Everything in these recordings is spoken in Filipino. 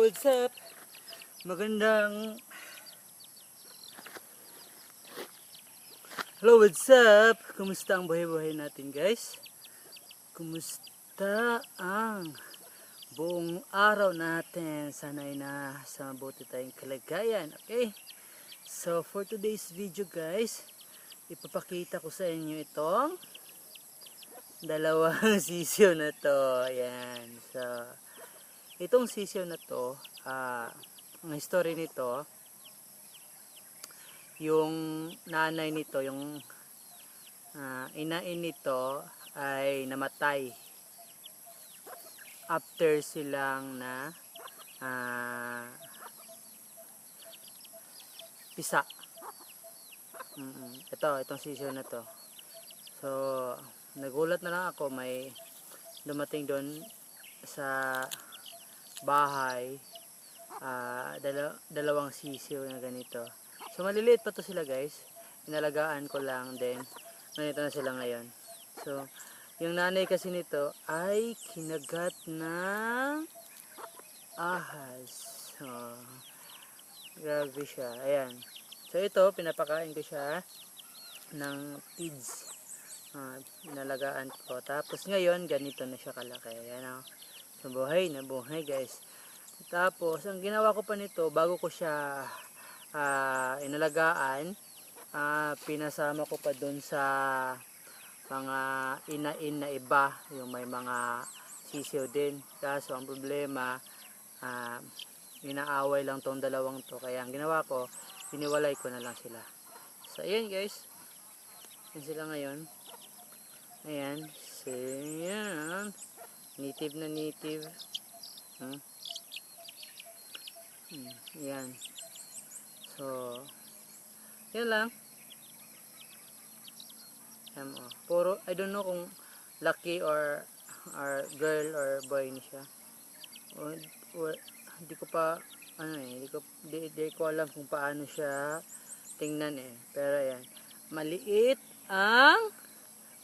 what's up? Magandang... Hello, what's up? Kumusta ang buhay-buhay natin, guys? Kumusta ang buong araw natin? Sana'y nasa mabuti tayong kalagayan, okay? So, for today's video, guys, ipapakita ko sa inyo itong dalawang sisiyo na to. Ayan. So, itong sisiyo na to, ang history nito, yung nanay nito, yung inain nito ay namatay after silang na pisa. Itong sisiyo na to. So, nagulat na lang ako, may dumating doon sa bahay, dalawang sisiyo na ganito. So maliliit pa to sila, guys. Inalagaan ko lang, then ganito na sila ngayon. So yung nanay kasi nito ay kinagat ng ahas. So, grabe siya. Ayan. So ito, pinapakain ko siya ng feeds. Inalagaan ko. Tapos ngayon, ganito na siya kalaki. Ayan o. So buhay na buhay, guys. Tapos ang ginawa ko pa nito, bago ko siya inalagaan, pinasama ko pa dun sa mga inain na iba, yung may mga sisiyo din. Kaso ang problema, inaaway lang tong dalawang to, kaya ang ginawa ko, iniwalay ko na lang sila. So ayan, guys, yan sila ngayon. Ayan, so yan, native na native. Yan. So, yan lang. Puro, I don't know kung lucky or girl or boy ni siya. Hindi ko pa, hindi ko alam kung paano siya tingnan eh. Pero yan, maliit ang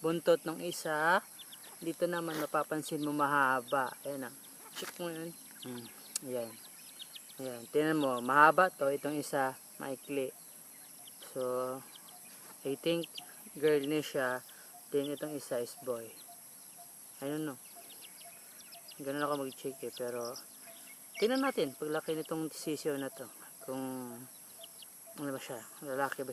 buntot ng isa. Dito naman mapapansin mo mahaba. Ayan ah. Check mo yan. Ayan. Ayan. Tingnan mo, mahaba to. Itong isa, maikli. So, I think girl niya siya. Then itong isa is boy. I don't know. Ganun ako mag-check eh. Pero, tingnan natin paglaki nitong sisiyo na to. Kung ano ba siya, lalaki ba